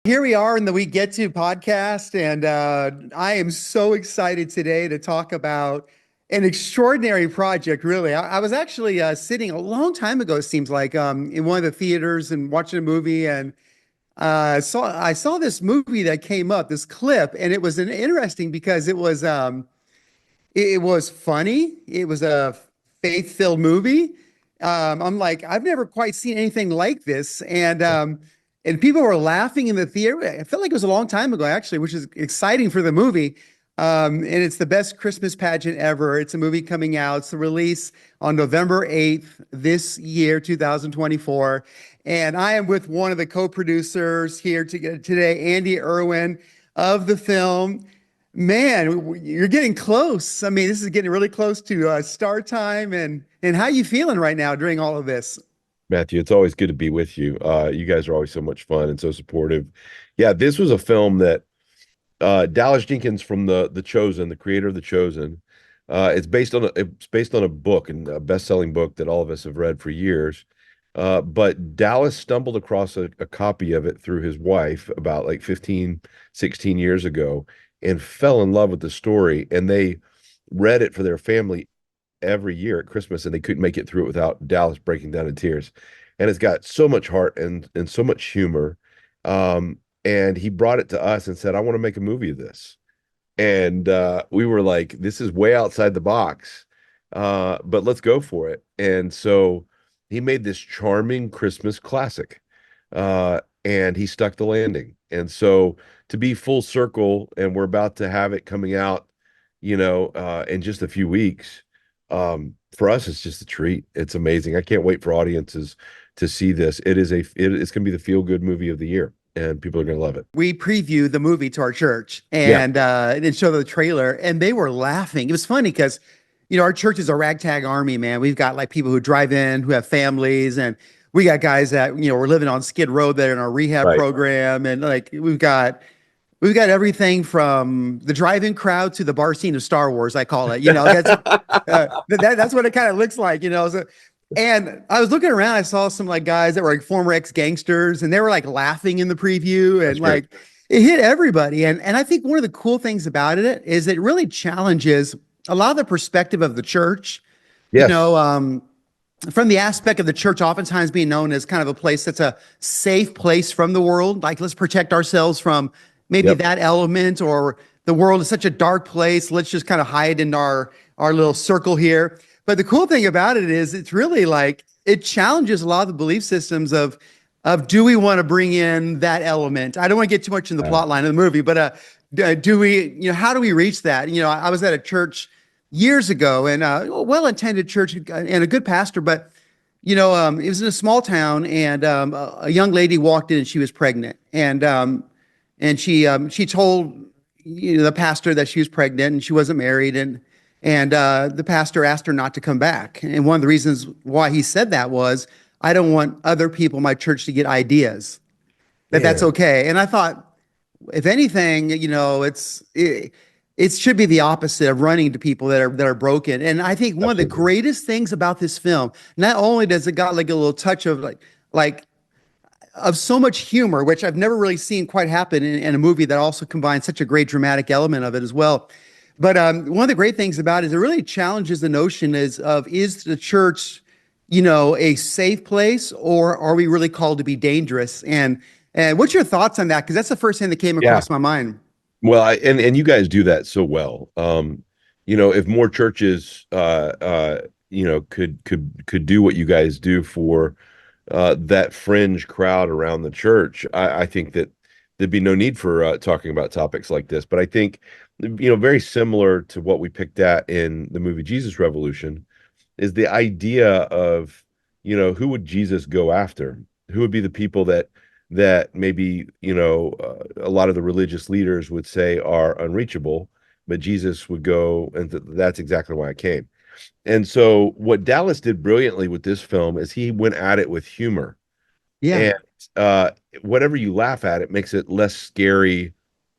Here we are in the We Get To podcast, and I am so excited today to talk about an extraordinary project, really. I was actually sitting a long time ago, it seems like, in one of the theaters and watching a movie, and I saw this movie that came up, this clip, and it was interesting because it was funny. It was a faith-filled movie. I'm like, I've never quite seen anything like this, and people were laughing in the theater. I felt like it was a long time ago, actually, which is exciting for the movie. And it's the best Christmas pageant ever. It's a movie coming out. It's the release on November 8th this year, 2024. And I am with one of the co-producers here today, Andy Erwin of the film. Man, you're getting close. I mean, this is getting really close to start time. And how you feeling right now during all of this? Matthew, it's always good to be with you. You guys are always so much fun and so supportive. Yeah, this was a film that Dallas Jenkins from the Chosen, the creator of The Chosen, it's based on a book and a best-selling book that all of us have read for years. But Dallas stumbled across a copy of it through his wife about like 15, 16 years ago and fell in love with the story. And they read it for their family every year at Christmas, and they couldn't make it through it without Dallas breaking down in tears. And it's got so much heart and so much humor. And he brought it to us and said, "I want to make a movie of this." And we were like, "This is way outside the box, but let's go for it." And so he made this charming Christmas classic, and he stuck the landing. And so to be full circle, and we're about to have it coming out, in just a few weeks. For us, it's just a treat. It's amazing. I can't wait for audiences to see this. It's going to be the feel good movie of the year, and people are going to love it. We previewed the movie to our church Yeah, and showed the trailer, and they were laughing. It was funny because, our church is a ragtag army, man. We've got like people who drive in, who have families, and we got guys that, we're living on Skid Row there in our rehab right. program. And like we've got everything from the drive-in crowd to the bar scene of Star Wars, I call it. That's what it kind of looks like. So, and I was looking around, I saw some like guys that were like former ex-gangsters, and they were like laughing in the preview, and That's great. like it hit everybody. And I think one of the cool things about it is it really challenges a lot of the perspective of the church. You Yes. know, um, from the aspect of the church oftentimes being known as kind of a place that's a safe place from the world. Like, let's protect ourselves from maybe Yep. that element, or the world is such a dark place. Let's just kind of hide in our little circle here. But the cool thing about it is it's really like it challenges a lot of the belief systems of do we want to bring in that element? I don't want to get too much in the Wow. plot line of the movie, but do we, how do we reach that? I was at a church years ago, and a well-attended church and a good pastor, but it was in a small town, and a young lady walked in and she was pregnant, and she told the pastor that she was pregnant and she wasn't married, and the pastor asked her not to come back. And one of the reasons why he said that was, I don't want other people in my church to get ideas that's Man. okay. And I thought, if anything, it should be the opposite of running to people that are broken. And I think one of the Absolutely. greatest things about this film, not only does it got like a little touch of like of so much humor, which I've never really seen quite happen in a movie that also combines such a great dramatic element of it as well. But one of the great things about it is it really challenges the notion is the church, a safe place, or are we really called to be dangerous? And what's your thoughts on that? Because that's the first thing that came Yeah. across my mind. Well, and you guys do that so well. If more churches could do what you guys do for that fringe crowd around the church, I think that there'd be no need for talking about topics like this. But I think, very similar to what we picked at in the movie Jesus Revolution is the idea of, who would Jesus go after? Who would be the people that maybe, a lot of the religious leaders would say are unreachable, but Jesus would go, and that's exactly why I came. And so what Dallas did brilliantly with this film is he went at it with humor. Yeah, And uh, whatever you laugh at, it makes it less scary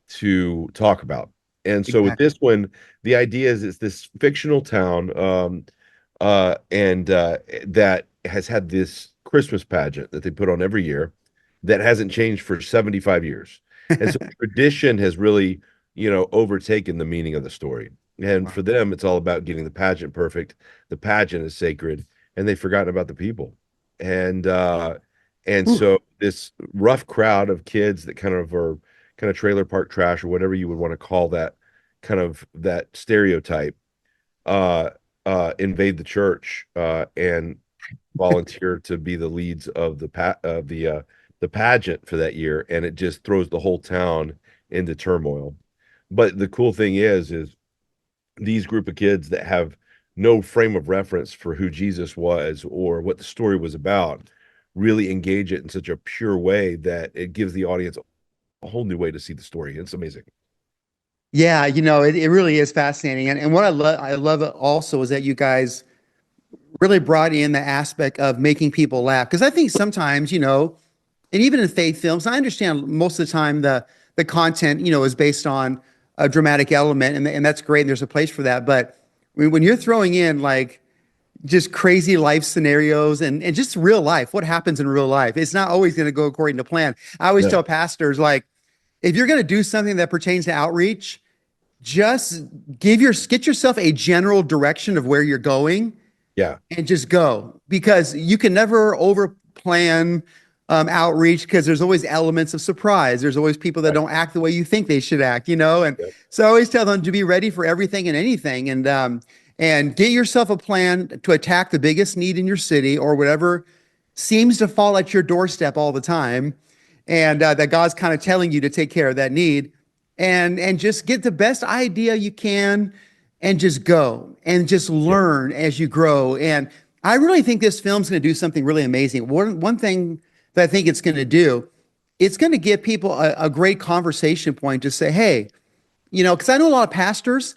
to talk about. And so with exactly. this one, the idea is it's this fictional town, and that has had this Christmas pageant that they put on every year that hasn't changed for 75 years. And so tradition has really, overtaken the meaning of the story. And Wow. for them, it's all about getting the pageant perfect. The pageant is sacred, and they've forgotten about the people. And Whew. so this rough crowd of kids that kind of are kind of trailer park trash or whatever you would want to call that kind of that stereotype, uh invade the church and volunteer to be the leads of the pageant for that year, and it just throws the whole town into turmoil. But the cool thing is these group of kids that have no frame of reference for who Jesus was or what the story was about really engage it in such a pure way that it gives the audience a whole new way to see the story. It's amazing. Yeah, it really is fascinating. And what I love also is that you guys really brought in the aspect of making people laugh. Because I think sometimes, and even in faith films, I understand most of the time the content, is based on a dramatic element, and that's great, and there's a place for that. But when you're throwing in like just crazy life scenarios and just real life, what happens in real life, it's not always going to go according to plan. I always No. tell pastors, like, if you're going to do something that pertains to outreach, just get yourself a general direction of where you're going Yeah. and just go, because you can never over plan outreach, because there's always elements of surprise. There's always people that Right. don't act the way you think they should act, and Yep. so I always tell them to be ready for everything and anything, and get yourself a plan to attack the biggest need in your city or whatever seems to fall at your doorstep all the time, and that God's kind of telling you to take care of that need, and just get the best idea you can, and just go and just Yep. learn as you grow. And I really think this film's going to do something really amazing. One thing that I think it's going to do, it's going to give people a great conversation point to say, hey, because I know a lot of pastors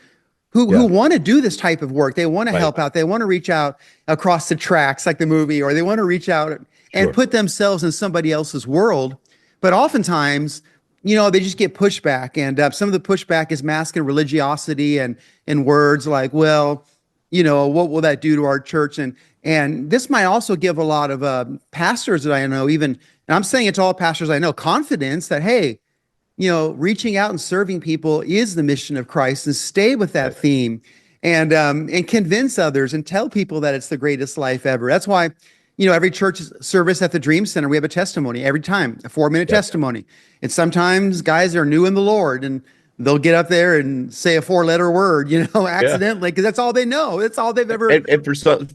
who Yeah. want to do this type of work. They want to Right. help out. They want to reach out across the tracks like the movie, or they want to reach out and Sure. put themselves in somebody else's world. But oftentimes, they just get pushback, and some of the pushback is masking religiosity and words like, well, what will that do to our church? And this might also give a lot of pastors that I know, even, and I'm saying it to all pastors I know, confidence that, hey, reaching out and serving people is the mission of Christ, and stay with that Right. theme, and convince others and tell people that it's the greatest life ever. That's why, every church service at the Dream Center, we have a testimony every time, a 4-minute Yep. testimony. And sometimes guys are new in the Lord, and they'll get up there and say a 4-letter word, Yeah. accidentally, because that's all they know. That's all they've ever. And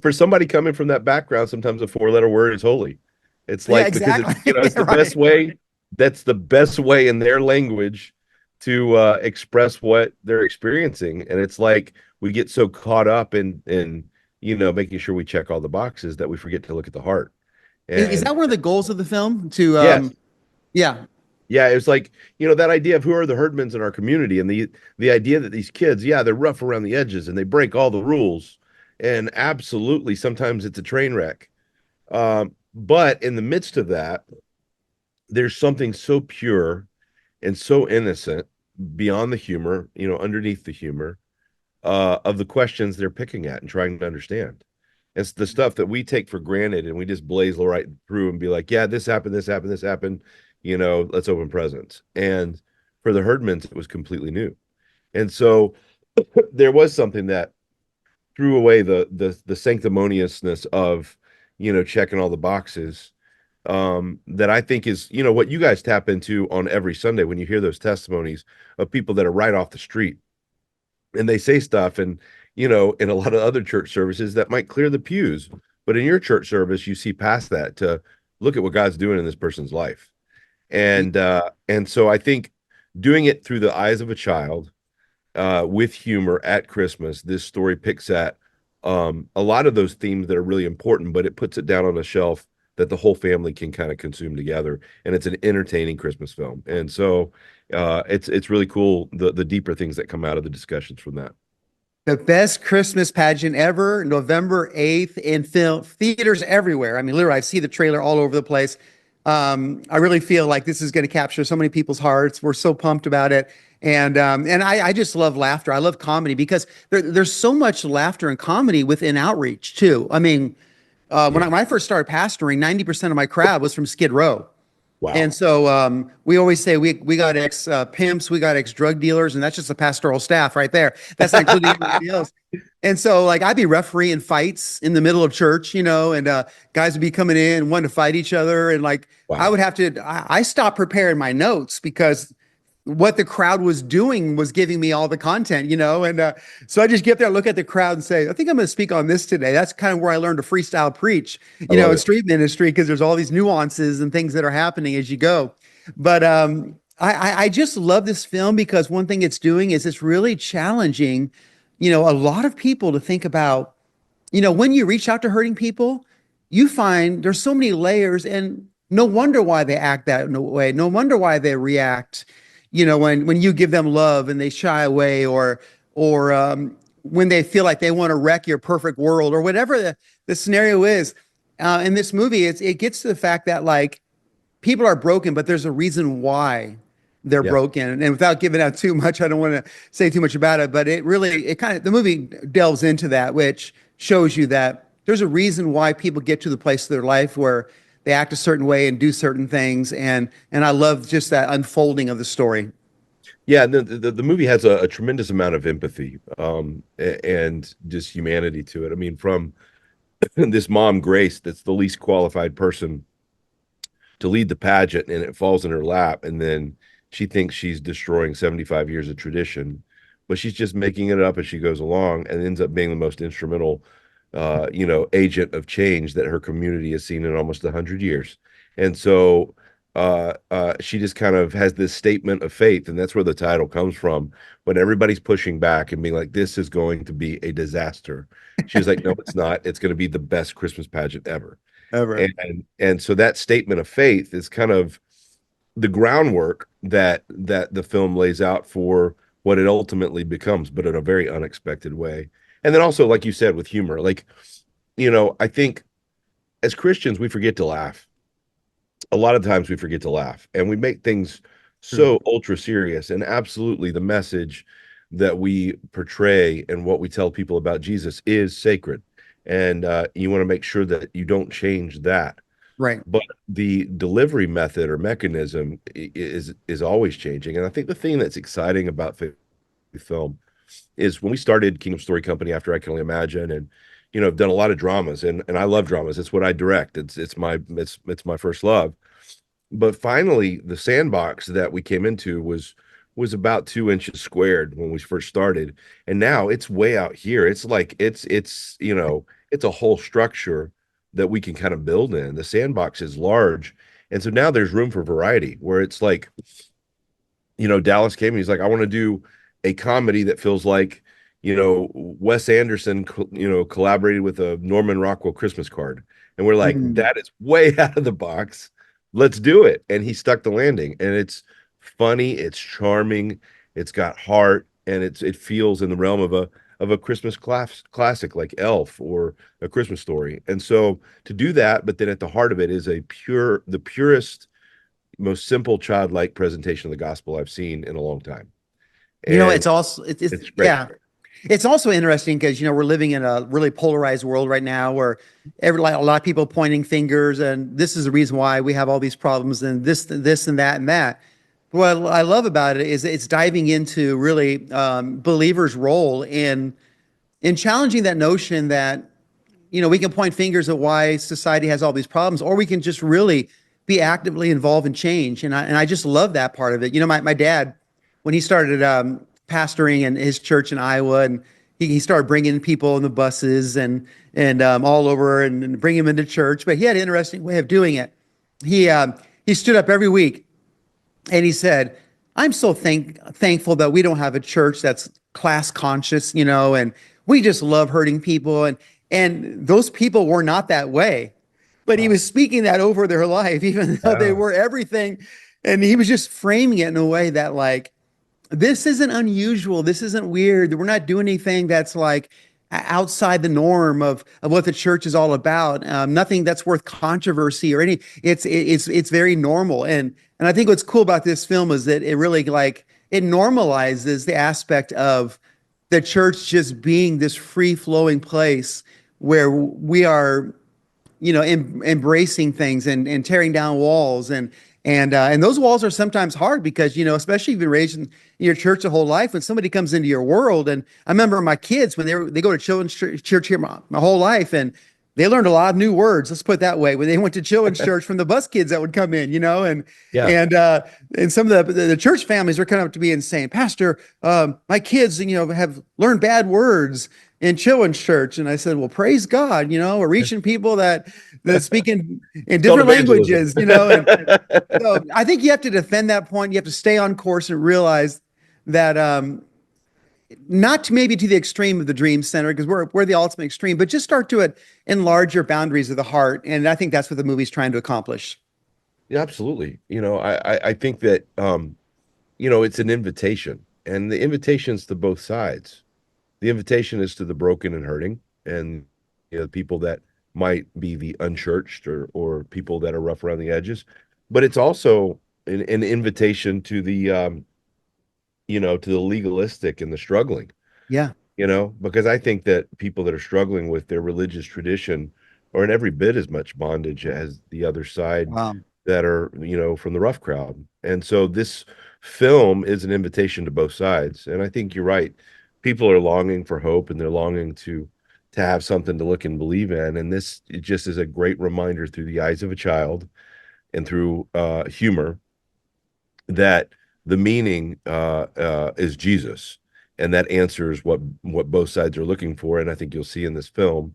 for somebody coming from that background, sometimes a four-letter word is holy. It's Yeah, like because exactly. it's the best Right. way. That's the best way in their language to express what they're experiencing. And it's like we get so caught up in making sure we check all the boxes that we forget to look at the heart. Is And that one of the goals of the film? To yes, yeah. yeah, it was like, that idea of who are the herdmans in our community, and the idea that these kids, yeah, they're rough around the edges and they break all the rules. And absolutely, sometimes it's a train wreck. But in the midst of that, there's something so pure and so innocent beyond the humor, underneath the humor, of the questions they're picking at and trying to understand. It's the stuff that we take for granted and we just blaze right through and be like, yeah, this happened, this happened, this happened, let's open presents. And for the Herdmans, it was completely new. And so there was something that threw away the sanctimoniousness of, checking all the boxes, that I think is, what you guys tap into on every Sunday when you hear those testimonies of people that are right off the street and they say stuff, and in a lot of other church services that might clear the pews, but in your church service you see past that to look at what God's doing in this person's life. And so I think doing it through the eyes of a child, with humor at Christmas, this story picks at a lot of those themes that are really important, but it puts it down on a shelf that the whole family can kind of consume together, and it's an entertaining Christmas film. And so it's really cool, the deeper things that come out of the discussions from that. The best Christmas pageant ever, November 8th, in film theaters everywhere. I mean, literally, I see the trailer all over the place. I really feel like this is going to capture so many people's hearts. We're so pumped about it. And I just love laughter. I love comedy, because there's so much laughter and comedy within outreach too. I mean, when Yeah. I first started pastoring, 90% of my crowd was from Skid Row. Wow. And so we always say we got ex pimps, we got ex drug dealers, and that's just the pastoral staff right there. That's not including everybody else. And so like I'd be refereeing fights in the middle of church, and guys would be coming in and wanting to fight each other, and like I Wow. would have to I stopped preparing my notes because what the crowd was doing was giving me all the content, and so I just get there, look at the crowd, and say, I think I'm going to speak on this today. That's kind of where I learned to freestyle preach, I love in it. street ministry, because there's all these nuances and things that are happening as you go. But I just love this film because one thing it's doing is it's really challenging, a lot of people to think about, when you reach out to hurting people, you find there's so many layers, and no wonder why they act that way. No wonder why they react, when you give them love and they shy away, or when they feel like they want to wreck your perfect world, or whatever the scenario is. In this movie, it gets to the fact that like people are broken, but there's a reason why they're Yeah. broken. And without giving out too much, I don't want to say too much about it, but the movie delves into that, which shows you that there's a reason why people get to the place of their life where they act a certain way and do certain things. And I love just that unfolding of the story. Yeah, the movie has a tremendous amount of empathy, and just humanity to it. I mean, from this mom, Grace, that's the least qualified person to lead the pageant, and it falls in her lap, and then she thinks she's destroying 75 years of tradition, but she's just making it up as she goes along, and ends up being the most instrumental agent of change that her community has seen in almost 100 years. And so she just kind of has this statement of faith, and that's where the title comes from. When everybody's pushing back and being like, this is going to be a disaster, she was like, no, it's not. It's going to be the best Christmas pageant ever. Ever. And so that statement of faith is kind of the groundwork that the film lays out for what it ultimately becomes, but in a very unexpected way. And then also, like you said, with humor, like, I think as Christians, we forget to laugh. A lot of times we forget to laugh, and we make things True. so ultra serious. And absolutely, the message that we portray and what we tell people about Jesus is sacred. And you want to make sure that you don't change that. Right. But the delivery method or mechanism is always changing. And I think the thing that's exciting about film is when we started Kingdom Story Company after I Can Only Imagine, and I've done a lot of dramas, and I love dramas. It's what I direct. It's my first love. But finally, the sandbox that we came into was about 2 inches squared when we first started, and now it's way out here. It's like it's a whole structure that we can kind of build in. The sandbox is large, and so now there's room for variety. Where it's like, Dallas came and he's like, I want to do a comedy that feels like, Wes Anderson, collaborated with a Norman Rockwell Christmas card. And we're like, Mhm. that is way out of the box. Let's do it. And he stuck the landing. And it's funny, it's charming, it's got heart, and it feels in the realm of a Christmas classic like Elf or A Christmas Story. And so to do that, but then at the heart of it is the purest, most simple childlike presentation of the gospel I've seen in a long time. And It's also it's it's great. yeah. It's also interesting because we're living in a really polarized world right now where like a lot of people pointing fingers, and this is the reason why we have all these problems, and this and that and that. What I love about it is it's diving into really believers' role in challenging that notion that we can point fingers at why society has all these problems, or we can just really be actively involved in change. And I just love that part of it. My dad, when he started pastoring in his church in Iowa, and he started bringing people in the buses and all over and bring them into church. But he had an interesting way of doing it. He stood up every week and he said, I'm so thankful that we don't have a church that's class conscious, and we just love hurting people. And those people were not that way. But he Wow. was speaking that over their life, even though they Yeah. were everything. And he was just framing it in a way that, like, this isn't unusual. This isn't weird. We're not doing anything that's like outside the norm of what the church is all about. Nothing that's worth controversy or any. It's very normal. And I think what's cool about this film is that it really like it normalizes the aspect of the church just being this free flowing place where we are embracing things and tearing down walls And those walls are sometimes hard because, especially if you've been raised in your church a whole life, when somebody comes into your world. And I remember my kids when they go to children's church here my whole life, and they learned a lot of new words. Let's put it that way. When they went to children's church from the bus kids that would come in, Yeah. and uh, and some of the church families are coming up to me and saying, Pastor, my kids, have learned bad words in children's church. And I said, well, praise God, we're reaching people that speak in Called different evangelism. languages, and so I think you have to defend that point. You have to stay on course and realize that not to maybe to the extreme of the dream center, because we're the ultimate extreme, but just start to enlarge your boundaries of the heart. And I think that's what the movie's trying to accomplish. Yeah, absolutely. I think that it's an invitation, and the invitation's to both sides. The invitation is to the broken and hurting, and people that might be the unchurched, or people that are rough around the edges. But it's also an invitation to the legalistic and the struggling. Yeah. Because I think that people that are struggling with their religious tradition are in every bit as much bondage as the other side Wow. that are, from the rough crowd. And so this film is an invitation to both sides. And I think you're right. People are longing for hope, and they're longing to have something to look and believe in. And this, it just is a great reminder through the eyes of a child and through humor, that the meaning is Jesus, and that answers what both sides are looking for. And I think you'll see in this film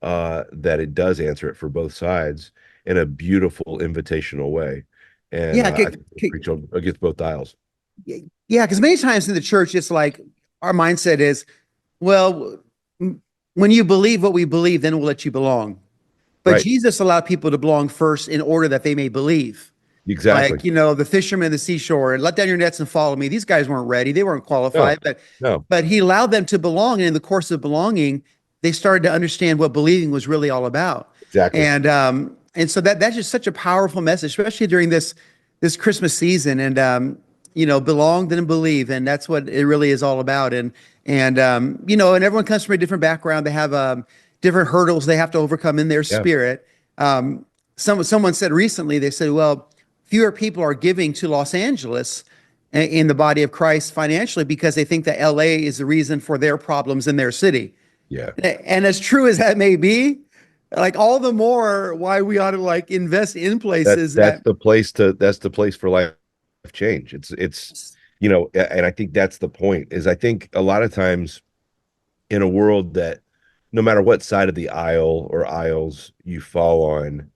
that it does answer it for both sides in a beautiful invitational way. And Yeah. I think we preach on against both aisles. Yeah. Because many times in the church, it's like our mindset is, well, when you believe what we believe, then we'll let you belong. But Right. Jesus allowed people to belong first in order that they may believe. Exactly. Like, the fishermen at the seashore, and let down your nets and follow me. These guys weren't ready. They weren't No, qualified, but no, but he allowed them to belong. And in the course of belonging, they started to understand what believing was really all about. exactly. And so that's just such a powerful message, especially during this Christmas season. And belong then believe. And that's what it really is all about. And everyone comes from a different background. They have different hurdles they have to overcome in their Yeah. spirit. Someone said recently, they said, well, fewer people are giving to Los Angeles in the body of Christ financially because they think that LA is the reason for their problems in their city. Yeah. And as true as that may be, like all the more why we ought to like invest in That places that's that, the place to that's the place for life change. And I think that's the point, is I think a lot of times in a world that, no matter what side of the aisle or aisles you fall on,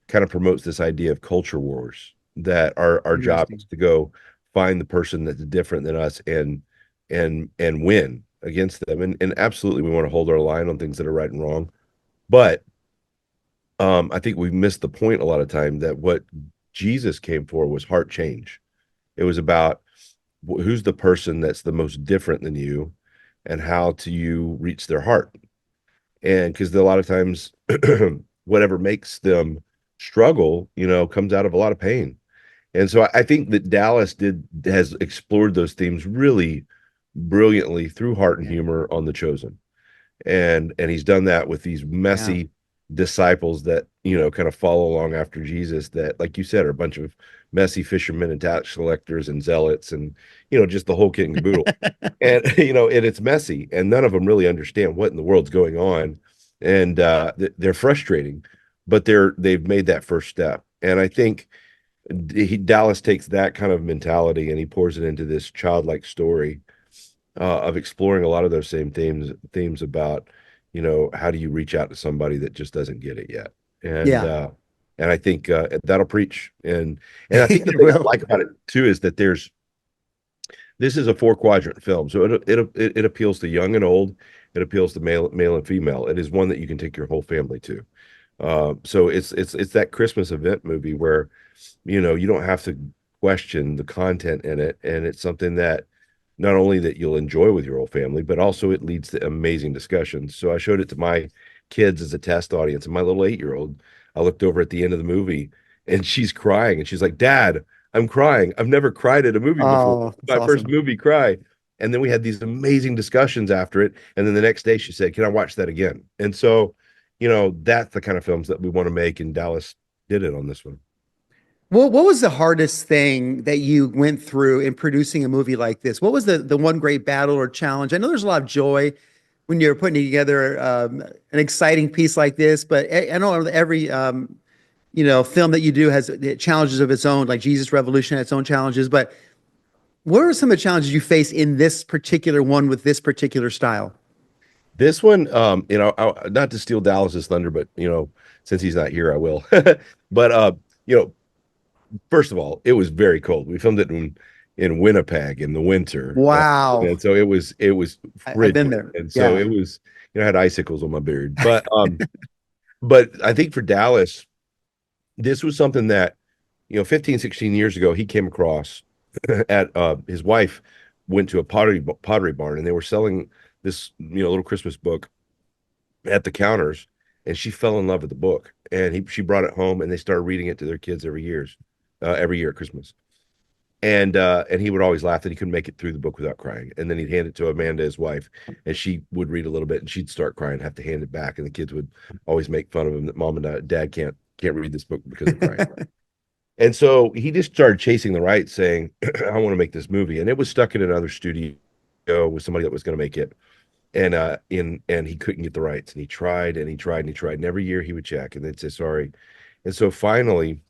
kind of promotes this idea of culture wars, that our job is interesting. to go find the person that's different than us, and win against them. And absolutely, we want to hold our line on things that are right and wrong. But I think we've missed the point a lot of time, that what Jesus came for was heart change. It was about who's the person that's the most different than you, and how to you reach their heart. And because a lot of times whatever makes them struggle, comes out of a lot of pain. And so I think that Dallas has explored those themes really brilliantly through heart and Yeah. humor on The Chosen. And he's done that with these Yeah. messy disciples that, kind of follow along after Jesus, that, like you said, are a bunch of messy fishermen and tax collectors and zealots, and just the whole kit and caboodle. And and it's messy, and none of them really understand what in the world's going on. And they're frustrating, but they've made that first step. And I think Dallas takes that kind of mentality, and he pours it into this childlike story of exploring a lot of those same themes about, how do you reach out to somebody that just doesn't get it yet. and Yeah. uh and I think that'll preach. And I think the It thing I will. like about it too is that this is a four quadrant film, so it appeals to young and old. It appeals to male and female. It is one that you can take your whole family to. So it's that Christmas event movie where, you don't have to question the content in it, and it's something that not only that you'll enjoy with your whole family, but also it leads to amazing discussions. So I showed it to my kids as a test audience, and my little 8-year-old, I looked over at the end of the movie, and she's crying, and she's like, "Dad, I'm crying. I've never cried at a movie before. Oh, that's My first awesome. movie cry." And then we had these amazing discussions after it. And then the next day she said, "Can I watch that again?" And so, that's the kind of films that we want to make, and Dallas did it on this one. What was the hardest thing that you went through in producing a movie like this? What was the one great battle or challenge? I know there's a lot of joy when you're putting together an exciting piece like this, but I know every film that you do has challenges of its own, like Jesus Revolution had its own challenges. But what are some of the challenges you face in this particular one with this particular style? This one, not to steal Dallas's thunder, but since he's not here, I will. But you know, first of all, it was very cold. We filmed it in Winnipeg in the winter, Wow. and so it was I've been frigid, there. and so Yeah. it was I had icicles on my beard. But I think for Dallas, this was something that 15, 16 years ago he came across at his wife went to a pottery barn, and they were selling this little Christmas book at the counters, and she fell in love with the book, and she brought it home, and they started reading it to their kids every year at Christmas. And he would always laugh that he couldn't make it through the book without crying. And then he'd hand it to Amanda, his wife, and she would read a little bit, and she'd start crying, have to hand it back, and the kids would always make fun of him that mom and dad can't read this book because of crying. And so he just started chasing the rights, saying, "I want to make this movie," and it was stuck in another studio with somebody that was going to make it, and he couldn't get the rights, and he tried and he tried and he tried, and every year he would check, and they'd say sorry, and so finally,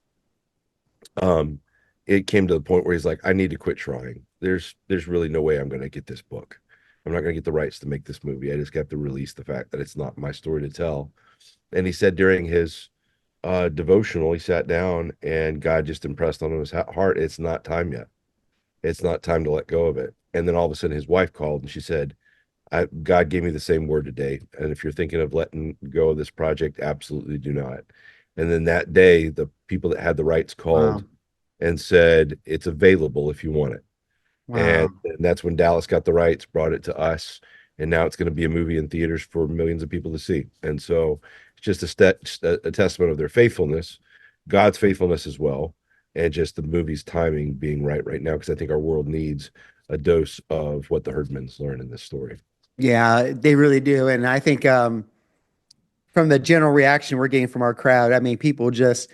um, it came to the point where he's like, "I need to quit trying. There's really no way I'm going to get this book. I'm not going to get the rights to make this movie. I just have to release the fact that it's not my story to tell." And he said during his devotional, he sat down and God just impressed on his heart, it's not time yet. It's not time to let go of it. And then all of a sudden his wife called and she said, God gave me the same word today. And if you're thinking of letting go of this project, absolutely do not. And then that day, the people that had the rights Wow. called and said, it's available if you want it. And, Wow. and that's when Dallas got the rights, brought it to us, and now it's going to be a movie in theaters for millions of people to see. And so it's just a testament of their faithfulness, God's faithfulness as well, and just the movie's timing being right now, because I think our world needs a dose of what the Herdmans learn in this story. Yeah, they really do. And I think from the general reaction we're getting from our crowd, I mean, people just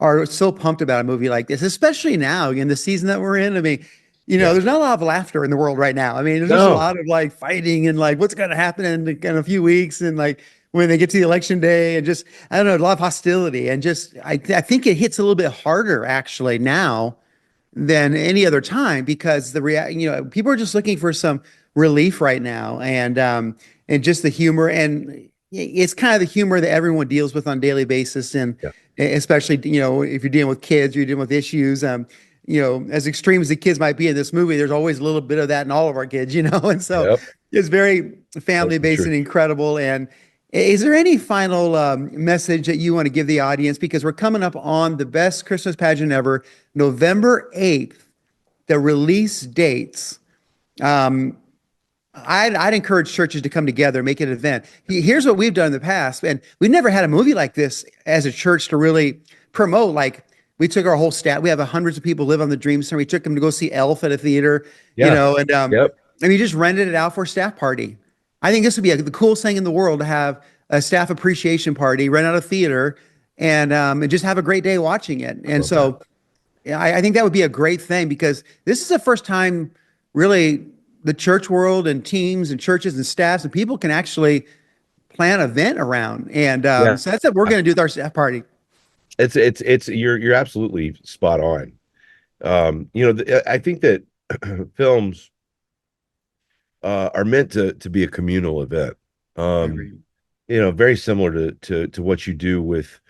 are so pumped about a movie like this, especially now in the season that we're in. I mean, Yeah. there's not a lot of laughter in the world right now. I mean, there's just a No. lot of like fighting and like what's going to happen in a few weeks and like when they get to the election day and just, I don't know, a lot of hostility and just, I think it hits a little bit harder actually now than any other time because people are just looking for some relief right now and just the humor and it's kind of the humor that everyone deals with on a daily basis and Yeah. especially if you're dealing with kids, you're dealing with issues. As extreme as the kids might be in this movie, there's always a little bit of that in all of our kids, and so Yep. it's very That's family the based truth. and incredible. And is there any final message that you want to give the audience? Because we're coming up on the best Christmas pageant ever, November 8th, the release dates. Um, I'd encourage churches to come together, make it an event. Here's what we've done in the past, and we never had a movie like this as a church to really promote. Like we took our whole staff. We have hundreds of people live on the Dream Center. We took them to go see Elf at a theater, Yeah. Yep. and we just rented it out for a staff party. I think this would be the coolest thing in the world to have a staff appreciation party, rent out a theater, and just have a great day watching it. I And love that. so yeah, I think that would be a great thing because this is the first time, really, the church world and teams and churches and staffs and people can actually plan an event around. And Yeah. so that's what we're going to do with our staff party. It's you're absolutely spot on. I think that films are meant to be a communal event. I Um, agree. Very similar to what you do with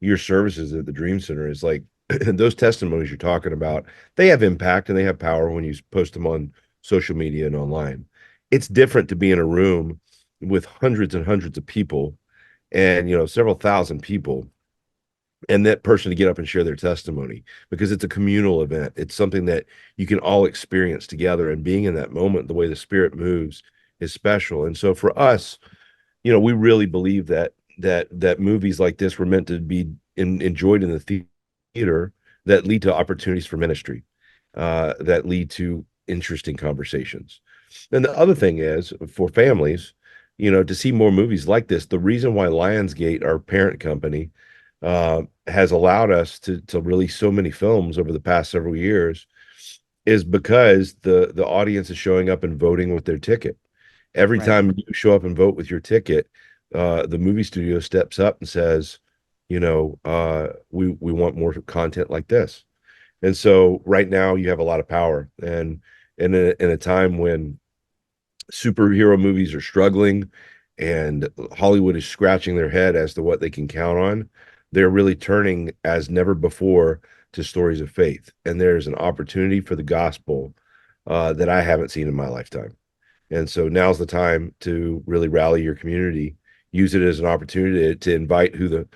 your services at the Dream Center is like those testimonies you're talking about, they have impact and they have power when you post them on social media and online. It's different to be in a room with hundreds and hundreds of people and several thousand people and that person to get up and share their testimony because it's a communal event. It's something that you can all experience together, and being in that moment, the way the spirit moves is special. And so for us, we really believe that movies like this were meant to be enjoyed in the theater that lead to opportunities for ministry, that lead to interesting conversations. And the other thing is for families, to see more movies like this, the reason why Lionsgate, our parent company, has allowed us to release so many films over the past several years is because the audience is showing up and voting with their ticket. Every Right. time you show up and vote with your ticket, the movie studio steps up and says, we want more content like this. And so right now you have a lot of power, and in a time when superhero movies are struggling and Hollywood is scratching their head as to what they can count on, they're really turning as never before to stories of faith. And there's an opportunity for the gospel that I haven't seen in my lifetime. And so now's the time to really rally your community, use it as an opportunity to invite who the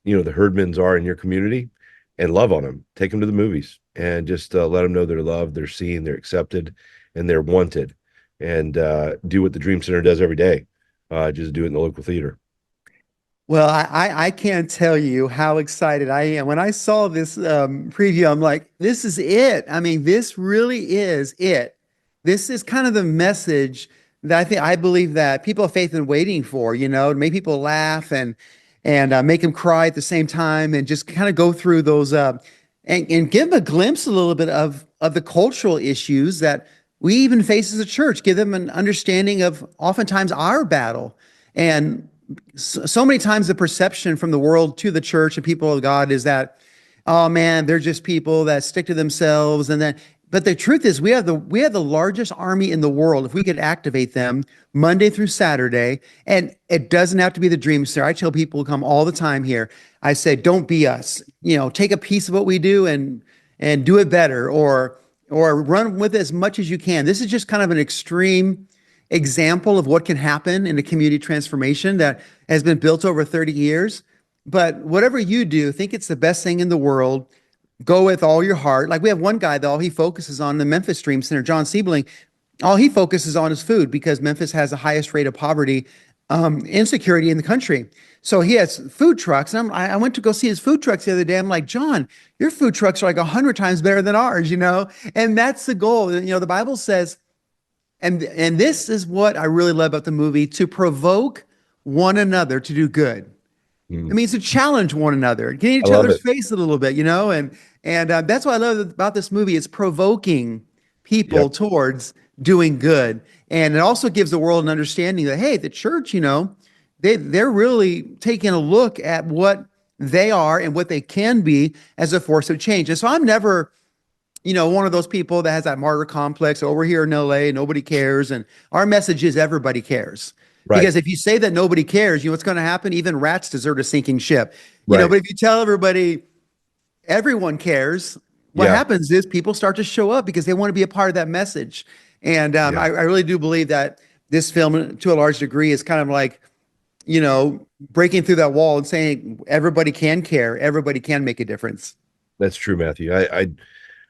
herdmans are in your community and love on them. Take them to the movies and just let them know they're loved, they're seen, they're accepted, and they're wanted. And do what the Dream Center does every day. Just do it in the local theater. Well, I can't tell you how excited I am. When I saw this preview, I'm like, this is it. I mean, this really is it. This is kind of the message that I believe that people of faith have been waiting for, to make people laugh and make them cry at the same time and just kind of go through those and give them a glimpse a little bit of the cultural issues that we even face as a church, give them an understanding of oftentimes our battle. And so many times the perception from the world to the church and people of God is that, oh man, they're just people that stick to themselves. But the truth is, we have the largest army in the world. If we could activate them Monday through Saturday, and it doesn't have to be the Dream Center. I tell people who come all the time here. I say, don't be us. Take a piece of what we do and do it better, or run with it as much as you can. This is just kind of an extreme example of what can happen in a community transformation that has been built over 30 years. But whatever you do, think it's the best thing in the world. Go with all your heart. Like we have one guy that all he focuses on, the Memphis Dream Center, John Siebling, all he focuses on is food because Memphis has the highest rate of poverty, insecurity in the country. So he has food trucks. And I went to go see his food trucks the other day. I'm like, John, your food trucks are like 100 times better than ours. And that's the goal. The Bible says, and this is what I really love about the movie, to provoke one another to do good. It Mm. means to challenge one another, get in I each love other's it. face a little bit, and that's what I love about this movie. It's provoking people Yep. towards doing good, and it also gives the world an understanding that hey, the church, they're really taking a look at what they are and what they can be as a force of change. And so I'm never one of those people that has that martyr complex. Oh, we're here in LA, nobody cares. And our message is everybody cares. Right. Because if you say that nobody cares, what's going to happen? Even rats desert a sinking ship. Right. But if you tell everybody everyone cares, what Yeah. happens is people start to show up because they want to be a part of that message. And Yeah. I really do believe that this film, to a large degree, is kind of like, breaking through that wall and saying everybody can care, everybody can make a difference. That's true, Matthew.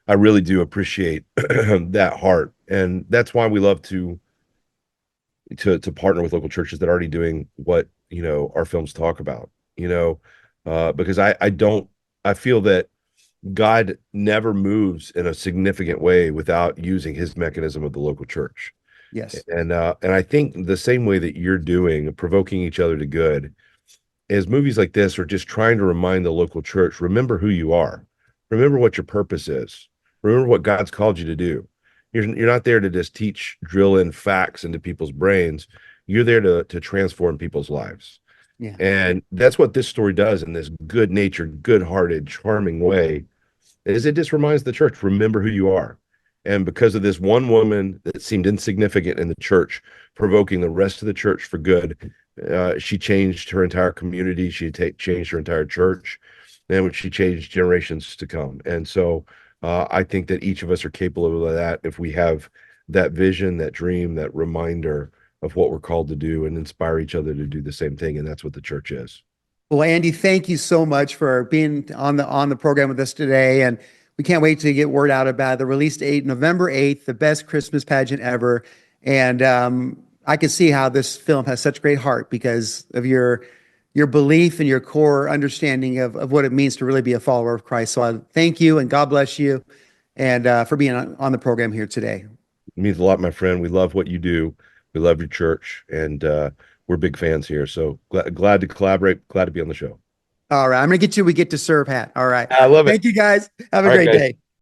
I really do appreciate that heart. And that's why we love to partner with local churches that are already doing what, our films talk about, because I feel that God never moves in a significant way without using his mechanism of the local church. Yes. And I think the same way that you're doing, provoking each other to good, is movies like this are just trying to remind the local church, remember who you are. Remember what your purpose is. Remember what God's called you to do. You're not there to just drill in facts into people's brains. You're there to transform people's lives. Yeah. And that's what this story does in this good-natured, good-hearted, charming way, is it just reminds the church, remember who you are. And because of this one woman that seemed insignificant in the church, provoking the rest of the church for good, she changed her entire community. She changed her entire church, and she changed generations to come. And so I think that each of us are capable of that if we have that vision, that dream, that reminder of what we're called to do and inspire each other to do the same thing. And that's what the church is. Well, Andy, thank you so much for being on the program with us today, and we can't wait to get word out about the release date, November 8th, the best Christmas pageant ever. And I can see how this film has such great heart because of your belief and your core understanding of what it means to really be a follower of Christ. So I thank you and God bless you, and for being on the program here today. It means a lot, my friend. We love what you do. We love your church, and we're big fans here. So glad to collaborate. Glad to be on the show. All right. I'm going to get you. We get to serve hat. All right. I love it. Thank you guys. Have a All right, great guys. day.